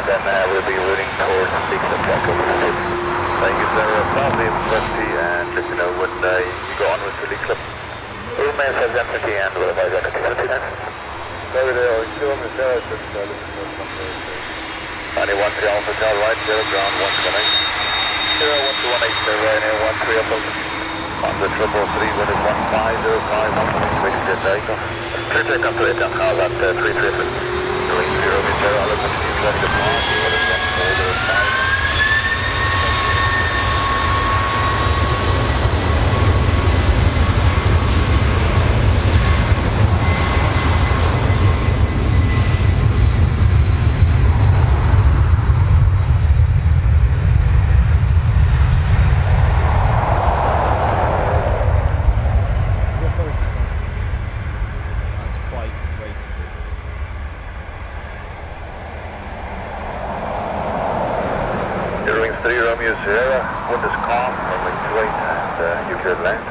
then we'll be routing towards 6 o'clock over the city. Thank you, sir. Probably 50 and let me know when you go on with the leak club. Remain 750 and we'll advise on the 20 then. Sorry, there are 2 on the tower, only 1 3 Alpha Hotel, right, 0 ground 128. 01218, sir, Ryanair 13 up on the 333 with 1505, 128, waiting to takeoff. 3 takeoff to 8 on call at 333. Doing 0 meter, I'll let you ready to pass, but it's 1405. Sierra, wind is calm, runway 28 and you cleared land.